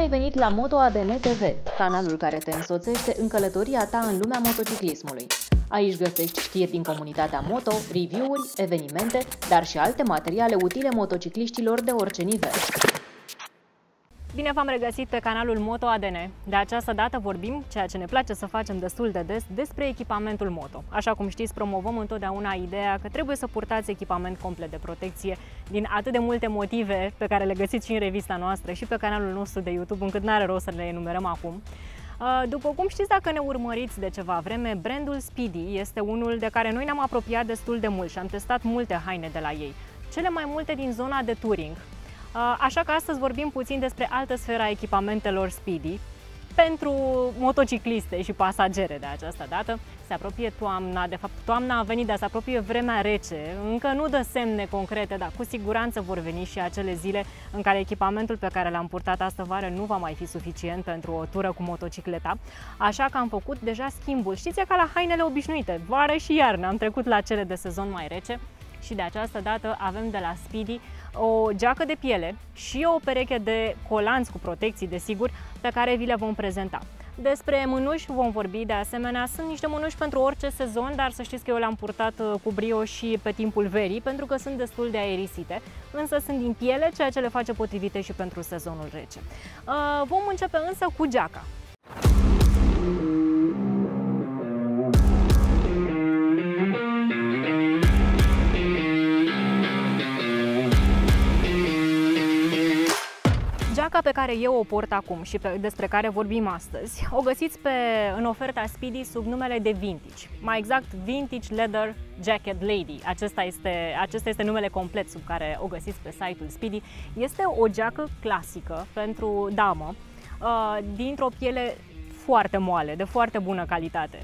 ai venit la Moto ADN TV, canalul care te însoțește în călătoria ta în lumea motociclismului. Aici găsești știri din comunitatea moto, review-uri, evenimente, dar și alte materiale utile motocicliștilor de orice nivel. Bine v-am regăsit pe canalul Moto ADN. De această dată vorbim, ceea ce ne place să facem destul de des, despre echipamentul moto. Așa cum știți, promovăm întotdeauna ideea că trebuie să purtați echipament complet de protecție din atât de multe motive pe care le găsiți și în revista noastră și pe canalul nostru de YouTube, încât n-are rost să le enumerăm acum. După cum știți, dacă ne urmăriți de ceva vreme, brandul Speedy este unul de care noi ne-am apropiat destul de mult și am testat multe haine de la ei, cele mai multe din zona de touring. Așa că astăzi vorbim puțin despre altă sferă a echipamentelor Speedy pentru motocicliste și pasagere de această dată. Se apropie toamna, de fapt toamna a venit, dar se apropie vremea rece. Încă nu dă semne concrete, dar cu siguranță vor veni și acele zile în care echipamentul pe care l-am purtat astă vară nu va mai fi suficient pentru o tură cu motocicleta. Așa că am făcut deja schimbul. Știți, e ca la hainele obișnuite, vară și iarnă. Am trecut la cele de sezon mai rece și de această dată avem de la Speedy o geacă de piele și o pereche de colanți cu protecții, desigur, pe care vi le vom prezenta. Despre mânuși vom vorbi de asemenea. Sunt niște mânuși pentru orice sezon, dar să știți că eu le-am purtat cu brio și pe timpul verii, pentru că sunt destul de aerisite, însă sunt din piele, ceea ce le face potrivite și pentru sezonul rece. Vom începe însă cu geaca. Geaca pe care eu o port acum și despre care vorbim astăzi, o găsiți în oferta Speedy sub numele de Vintage. Mai exact, Vintage Leather Jacket Lady. Acesta este numele complet sub care o găsiți pe site-ul Speedy. Este o geacă clasică pentru damă, dintr-o piele foarte moale, de foarte bună calitate.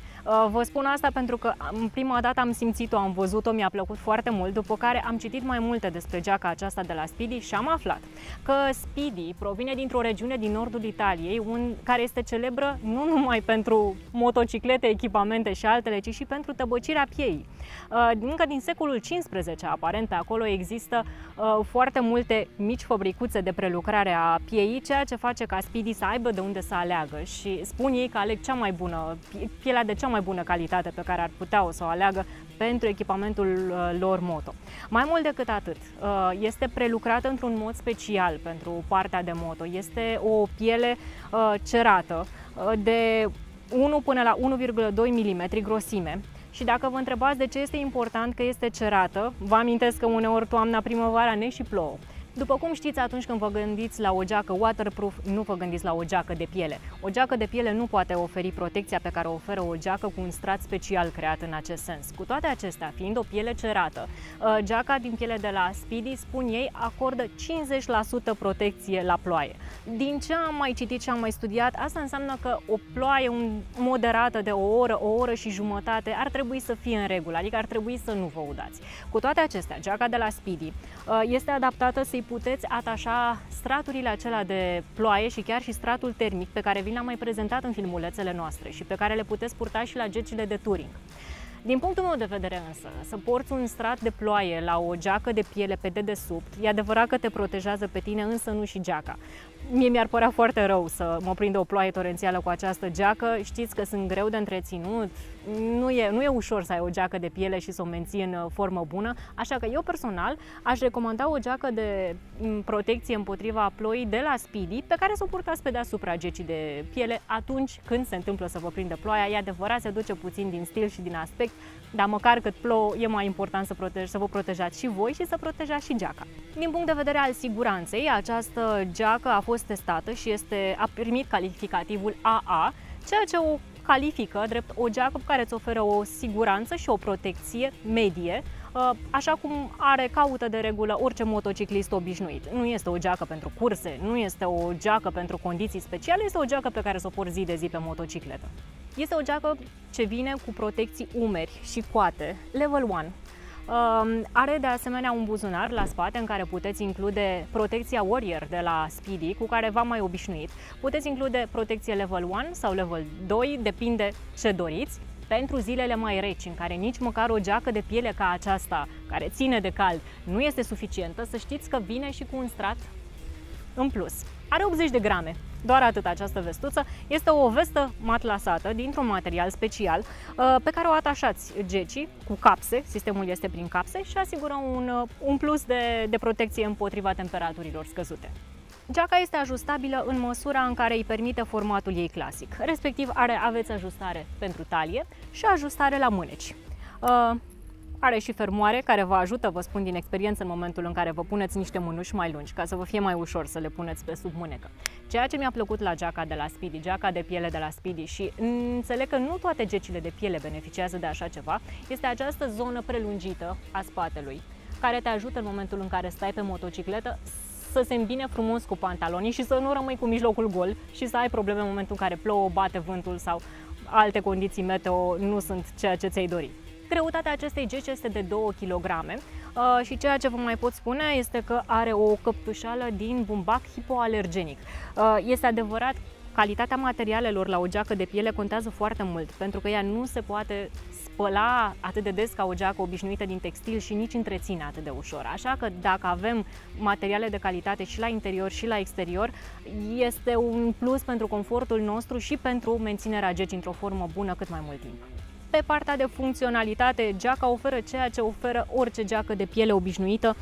Vă spun asta pentru că prima dată am simțit-o, am văzut-o, mi-a plăcut foarte mult, după care am citit mai multe despre geaca aceasta de la Speedy și am aflat că Speedy provine dintr-o regiune din nordul Italiei, care este celebră nu numai pentru motociclete, echipamente și altele, ci și pentru tăbăcirea pieii. Încă din secolul XV, aparent, pe acolo există foarte multe mici fabricuțe de prelucrare a pieii, ceea ce face ca Speedy să aibă de unde să aleagă și spun ei că aleg cea mai bună, pielea de cea mai bună calitate pe care ar putea să o aleagă pentru echipamentul lor moto. Mai mult decât atât, este prelucrată într-un mod special pentru partea de moto. Este o piele cerată de 1 până la 1,2 mm grosime. Și dacă vă întrebați de ce este important că este cerată, vă amintesc că uneori toamna, primăvara ne și plouă. După cum știți, atunci când vă gândiți la o geacă waterproof, nu vă gândiți la o geacă de piele. O geacă de piele nu poate oferi protecția pe care o oferă o geacă cu un strat special creat în acest sens. Cu toate acestea, fiind o piele cerată, geaca din piele de la Speedy, spun ei, acordă 50% protecție la ploaie. Din ce am mai citit și am mai studiat, asta înseamnă că o ploaie moderată de o oră și jumătate ar trebui să fie în regulă, adică ar trebui să nu vă udați. Cu toate acestea, geaca de la Speedy este adaptată să puteți atașa straturile acelea de ploaie și chiar și stratul termic pe care vi l-am mai prezentat în filmulețele noastre și pe care le puteți purta și la gecile de touring. Din punctul meu de vedere însă, să porți un strat de ploaie la o geacă de piele pe dedesubt, e adevărat că te protejează pe tine, însă nu și geaca. Mie mi-ar părea foarte rău să mă prindă o ploaie torențială cu această geacă, știți că sunt greu de întreținut, nu e ușor să ai o geacă de piele și să o menții în formă bună, așa că eu personal aș recomanda o geacă de protecție împotriva ploii de la Speedy, pe care să o purtați pe deasupra gecii de piele atunci când se întâmplă să vă prindă ploaia. E adevărat, se duce puțin din stil și din aspect, dar măcar cât plouă, e mai important să vă protejați și voi și să protejați și geaca. Din punct de vedere al siguranței, această geacă a fost testată și a primit calificativul AA, ceea ce o califică drept o geacă care îți oferă o siguranță și o protecție medie, așa cum caută de regulă orice motociclist obișnuit. Nu este o geacă pentru curse, nu este o geacă pentru condiții speciale, este o geacă pe care să o porți zi de zi pe motocicletă. Este o geacă ce vine cu protecții umeri și coate Level 1. Are de asemenea un buzunar la spate în care puteți include protecția Warrior de la Speedy, cu care v-am mai obișnuit. Puteți include protecție Level 1 sau Level 2, depinde ce doriți. Pentru zilele mai reci, în care nici măcar o geacă de piele ca aceasta, care ține de cald, nu este suficientă, să știți că vine și cu un strat în plus. Are 80 de grame. doar atât această vestuță. Este o vestă matlasată dintr-un material special pe care o atașați gecii cu capse, sistemul este prin capse și asigură un plus de protecție împotriva temperaturilor scăzute. Geaca este ajustabilă în măsura în care îi permite formatul ei clasic, respectiv aveți ajustare pentru talie și ajustare la mâneci. Are și fermoare care vă ajută, vă spun din experiență, în momentul în care vă puneți niște mânuși mai lungi, ca să vă fie mai ușor să le puneți pe sub mânecă. Ceea ce mi-a plăcut la geaca de la Speedy, geaca de piele de la Speedy, și înțeleg că nu toate gecile de piele beneficiază de așa ceva, este această zonă prelungită a spatelui, care te ajută în momentul în care stai pe motocicletă să se îmbine frumos cu pantalonii și să nu rămâi cu mijlocul gol și să ai probleme în momentul în care plouă, bate vântul sau alte condiții meteo nu sunt ceea ce ți-ai dori. Greutatea acestei geci este de 2 kg și ceea ce vă mai pot spune este că are o căptușală din bumbac hipoalergenic. Este adevărat, calitatea materialelor la o geacă de piele contează foarte mult, pentru că ea nu se poate spăla atât de des ca o geacă obișnuită din textil și nici întreține atât de ușor. Așa că dacă avem materiale de calitate și la interior și la exterior, este un plus pentru confortul nostru și pentru menținerea gecii într-o formă bună cât mai mult timp. Pe partea de funcționalitate, geaca oferă ceea ce oferă orice geacă de piele obișnuită.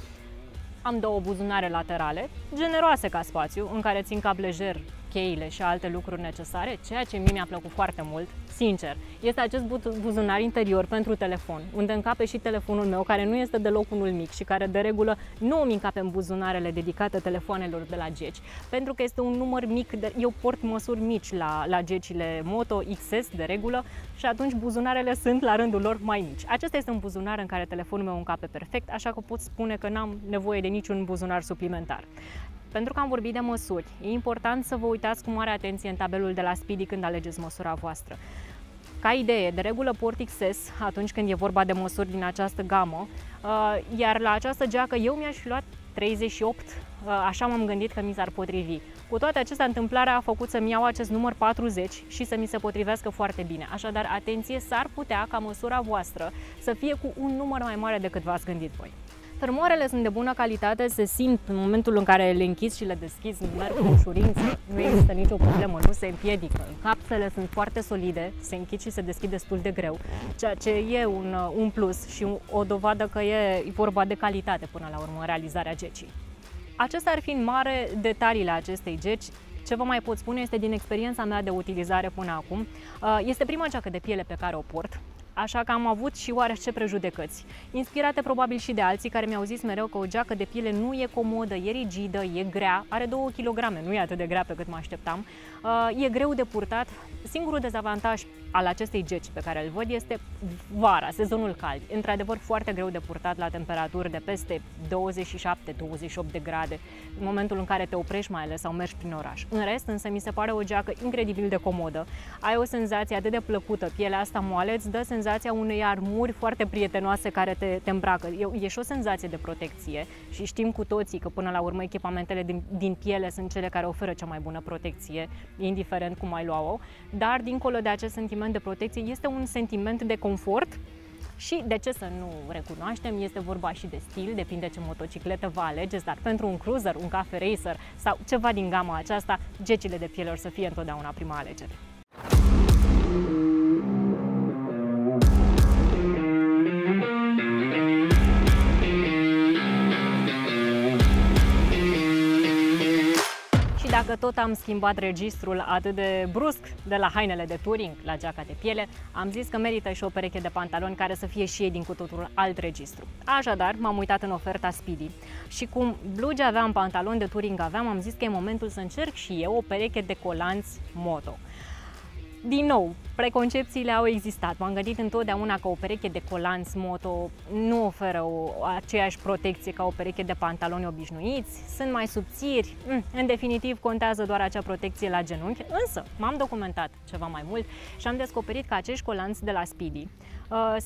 Am 2 buzunare laterale, generoase ca spațiu, în care țin cap lejer cheile și alte lucruri necesare. Ceea ce mie mi-a plăcut foarte mult, sincer, este acest buzunar interior pentru telefon, unde încape și telefonul meu, care nu este deloc unul mic și care de regulă nu îmi încape în buzunarele dedicate telefoanelor de la geci, pentru că este un număr mic, eu port măsuri mici la gecile Moto XS de regulă și atunci buzunarele sunt la rândul lor mai mici. Acesta este un buzunar în care telefonul meu încape perfect, așa că pot spune că n-am nevoie de niciun buzunar suplimentar. Pentru că am vorbit de măsuri, e important să vă uitați cu mare atenție în tabelul de la Speedy când alegeți măsura voastră. Ca idee, de regulă port XS atunci când e vorba de măsuri din această gamă, iar la această geacă eu mi-aș fi luat 38, așa m-am gândit că mi s-ar potrivi. Cu toate acestea, întâmplarea a făcut să-mi iau acest număr 40 și să mi se potrivească foarte bine. Așadar, atenție, s-ar putea ca măsura voastră să fie cu un număr mai mare decât v-ați gândit voi. Fermoarele sunt de bună calitate, se simt în momentul în care le închizi și le deschizi, merg cu ușurință, nu există nicio problemă, nu se împiedică. Capsele sunt foarte solide, se închid și se deschid destul de greu, ceea ce e un plus și o dovadă că e vorba de calitate până la urmă în realizarea gecii. Acestea ar fi în mare detaliile acestei geci. Ce vă mai pot spune este din experiența mea de utilizare până acum. Este prima geacă de piele pe care o port, așa că am avut și oarece prejudecăți, inspirate probabil și de alții care mi-au zis mereu că o geacă de piele nu e comodă, e rigidă, e grea, are 2 kg, nu e atât de grea pe cât mă așteptam, e greu de purtat. Singurul dezavantaj al acestei geci pe care îl văd este vara, sezonul cald, într-adevăr foarte greu de purtat la temperaturi de peste 27-28 de grade, în momentul în care te oprești mai ales sau mergi prin oraș. În rest, însă, mi se pare o geacă incredibil de comodă, ai o senzație atât de plăcută, pielea asta moale îți dă senzația unei armuri foarte prietenoase care te îmbracă. E și o senzație de protecție și știm cu toții că până la urmă echipamentele din piele sunt cele care oferă cea mai bună protecție, indiferent cum ai lua-o, dar dincolo de acest sentiment de protecție este un sentiment de confort și, de ce să nu recunoaștem, este vorba și de stil, depinde ce motocicletă vă alegeți, dar pentru un cruiser, un cafe racer sau ceva din gama aceasta, gecile de piele or să fie întotdeauna prima alegere. Dacă tot am schimbat registrul atât de brusc de la hainele de touring la geaca de piele, am zis că merită și o pereche de pantaloni care să fie și ei din cu totul alt registru. Așadar, m-am uitat în oferta Speedy și cum blugi aveam, pantaloni de touring aveam, am zis că e momentul să încerc și eu o pereche de colanți Moto. Din nou, preconcepțiile au existat. M-am gândit întotdeauna că o pereche de colanți Moto nu oferă aceeași protecție ca o pereche de pantaloni obișnuiți, sunt mai subțiri, în definitiv contează doar acea protecție la genunchi, însă m-am documentat ceva mai mult și am descoperit că acești colanți de la Speedy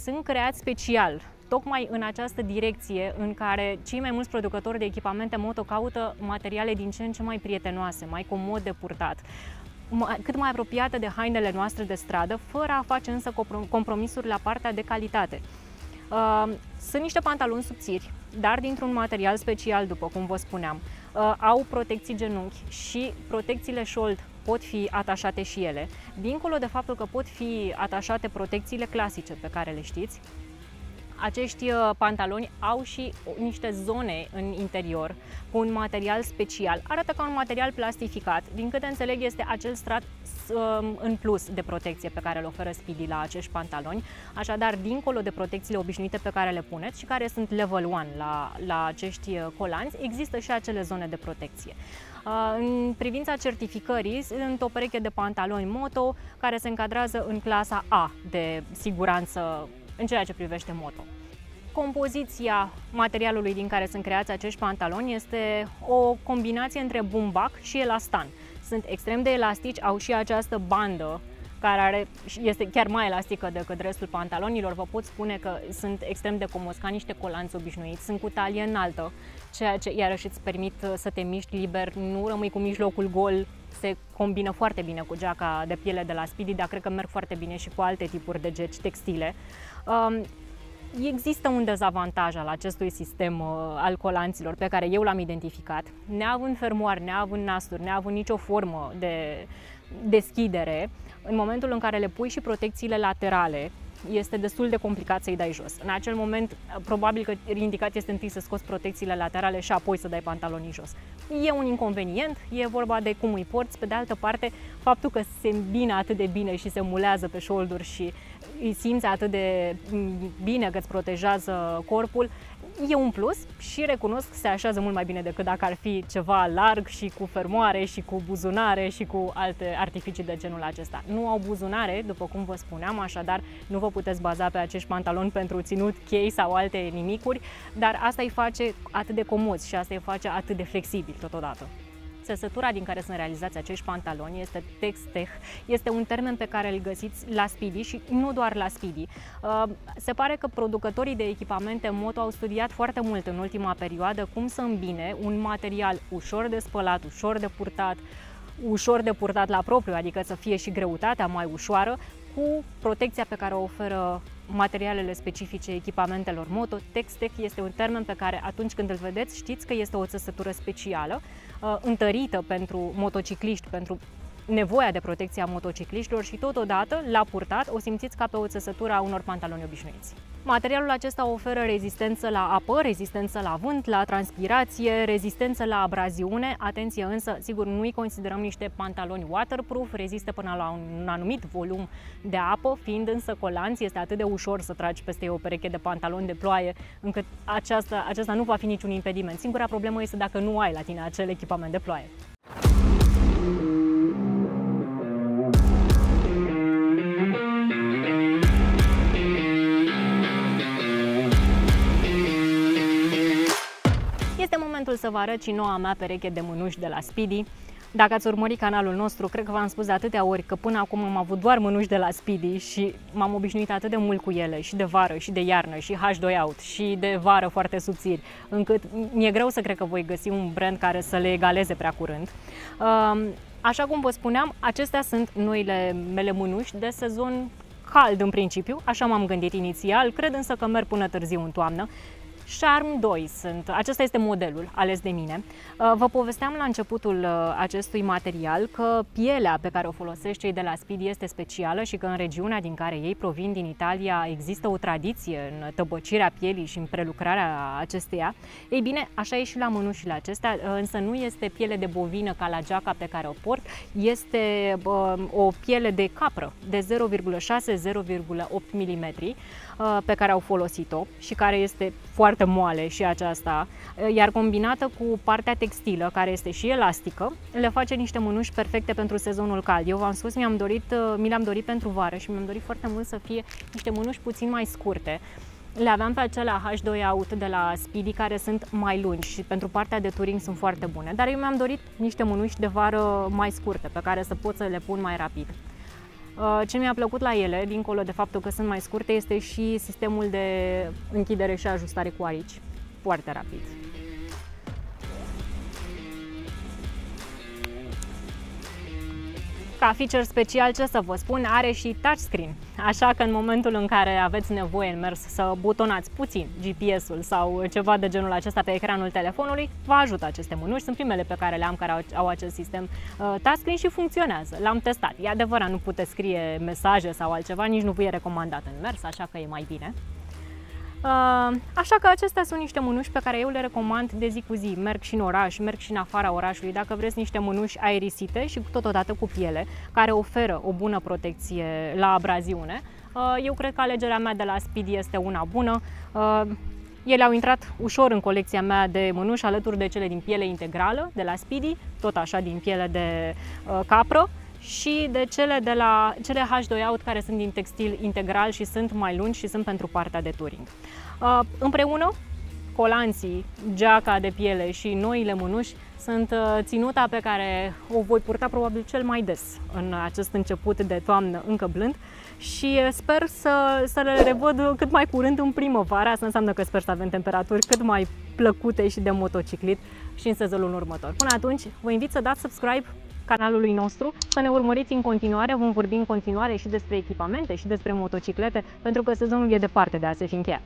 sunt creați special, tocmai în această direcție în care cei mai mulți producători de echipamente Moto caută materiale din ce în ce mai prietenoase, mai comod de purtat, cât mai apropiată de hainele noastre de stradă, fără a face însă compromisuri la partea de calitate. Sunt niște pantaloni subțiri, dar dintr-un material special, după cum vă spuneam. au protecții genunchi și protecțiile șold pot fi atașate și ele. Dincolo de faptul că pot fi atașate protecțiile clasice pe care le știți, acești pantaloni au și niște zone în interior cu un material special. Arată ca un material plastificat. Din câte înțeleg, este acel strat în plus de protecție pe care îl oferă Speedy la acești pantaloni. Așadar, dincolo de protecțiile obișnuite pe care le puneți și care sunt level 1 la acești colanți, există și acele zone de protecție. În privința certificării, sunt o pereche de pantaloni moto care se încadrează în clasa A de siguranță în ceea ce privește moto. Compoziția materialului din care sunt creați acești pantaloni este o combinație între bumbac și elastan. Sunt extrem de elastici, au și această bandă care este chiar mai elastică decât restul pantalonilor. Vă pot spune că sunt extrem de comos, ca niște colanți obișnuiți. Sunt cu talie înaltă, ceea ce iarăși îți permit să te miști liber, nu rămâi cu mijlocul gol. Se combină foarte bine cu geaca de piele de la Speedy, dar cred că merg foarte bine și cu alte tipuri de geci textile. Există un dezavantaj al acestui sistem al colanților pe care eu l-am identificat. Neavând fermoari, neavând nasturi, neavând nicio formă de deschidere, în momentul în care le pui și protecțiile laterale, este destul de complicat să-i dai jos. În acel moment, probabil că indicat este întâi să scoți protecțiile laterale și apoi să dai pantalonii jos. E un inconvenient, e vorba de cum îi porți. Pe de altă parte, faptul că se îmbină atât de bine și se mulează pe șolduri și îi simți atât de bine că îți protejează corpul, e un plus și recunosc că se așează mult mai bine decât dacă ar fi ceva larg și cu fermoare și cu buzunare și cu alte artificii de genul acesta. Nu au buzunare, după cum vă spuneam, așadar nu vă puteți baza pe acești pantaloni pentru ținut, chei sau alte nimicuri, dar asta îi face atât de comozi și asta îi face atât de flexibil totodată. Țesătura din care sunt realizați acești pantaloni este Tex-Tech. Este un termen pe care îl găsiți la Speedy și nu doar la Speedy. Se pare că producătorii de echipamente moto au studiat foarte mult în ultima perioadă cum să îmbine un material ușor de spălat, ușor de purtat la propriu, adică să fie și greutatea mai ușoară, cu protecția pe care o oferă materialele specifice echipamentelor moto. Tex-Tech este un termen pe care atunci când îl vedeți știți că este o țesătură specială, întărită pentru motocicliști, pentru nevoia de protecție a motocicliștilor și totodată, la purtat, o simțiți ca pe o țesătură a unor pantaloni obișnuiți. Materialul acesta oferă rezistență la apă, rezistență la vânt, la transpirație, rezistență la abraziune. Atenție însă, sigur, nu îi considerăm niște pantaloni waterproof, rezistă până la un anumit volum de apă, fiind însă colanți, este atât de ușor să tragi peste o pereche de pantaloni de ploaie, încât aceasta nu va fi niciun impediment. Singura problemă este dacă nu ai la tine acel echipament de ploaie. Este momentul să vă arăt și noua mea pereche de mânuși de la Speedy. Dacă ați urmărit canalul nostru, cred că v-am spus de atâtea ori că până acum am avut doar mânuși de la Speedy și m-am obișnuit atât de mult cu ele, și de vară, și de iarnă, și H2 Out, și de vară foarte subțiri, încât mi-e greu să cred că voi găsi un brand care să le egaleze prea curând. Așa cum vă spuneam, acestea sunt noile mele mânuși de sezon cald în principiu, așa m-am gândit inițial, cred însă că merg până târziu în toamnă. Charm 2 acesta este modelul ales de mine. Vă povesteam la începutul acestui material că pielea pe care o folosesc cei de la Speedy este specială și că în regiunea din care ei provin, din Italia, există o tradiție în tăbăcirea pielii și în prelucrarea acesteia. Ei bine, așa e și la mânușile acestea, însă nu este piele de bovină ca la geaca pe care o port, este o piele de capră de 0,6-0,8 mm pe care au folosit-o și care este foarte moale și aceasta, iar combinată cu partea textilă, care este și elastică, le face niște mânuși perfecte pentru sezonul cald. Eu v-am spus, mi le-am dorit pentru vară și mi-am dorit foarte mult să fie niște mânuși puțin mai scurte. Le aveam pe acelea H2 Out de la Speedy, care sunt mai lungi și pentru partea de touring sunt foarte bune, dar eu mi-am dorit niște mânuși de vară mai scurte, pe care să pot să le pun mai rapid. Ce mi-a plăcut la ele, dincolo de faptul că sunt mai scurte, este și sistemul de închidere și ajustare cu arici, foarte rapid. Ca feature special, ce să vă spun, are și touchscreen, așa că în momentul în care aveți nevoie în mers să butonați puțin GPS-ul sau ceva de genul acesta pe ecranul telefonului, vă ajută aceste mânuși. Sunt primele pe care le am care au acest sistem touchscreen și funcționează. L-am testat. E adevărat, nu puteți scrie mesaje sau altceva, nici nu vă e recomandat în mers, așa că e mai bine. Așa că acestea sunt niște mânuși pe care eu le recomand de zi cu zi. Merg și în oraș, merg și în afara orașului. Dacă vreți niște mânuși aerisite și totodată cu piele, care oferă o bună protecție la abraziune, eu cred că alegerea mea de la Speedy este una bună. Ele au intrat ușor în colecția mea de mânuși, alături de cele din piele integrală de la Speedy, tot așa din piele de capră, și de cele H2 Out, care sunt din textil integral și sunt mai lungi și sunt pentru partea de touring. Împreună, colanții, geaca de piele și noile mânuși sunt ținuta pe care o voi purta probabil cel mai des în acest început de toamnă încă blând și sper să le revăd cât mai curând în primăvară. Asta înseamnă că sper să avem temperaturi cât mai plăcute și de motociclit și în sezonul următor. Până atunci, vă invit să dați subscribe canalului nostru, să ne urmăriți în continuare. Vom vorbi în continuare și despre echipamente și despre motociclete, pentru că sezonul e departe de a se fi încheiat.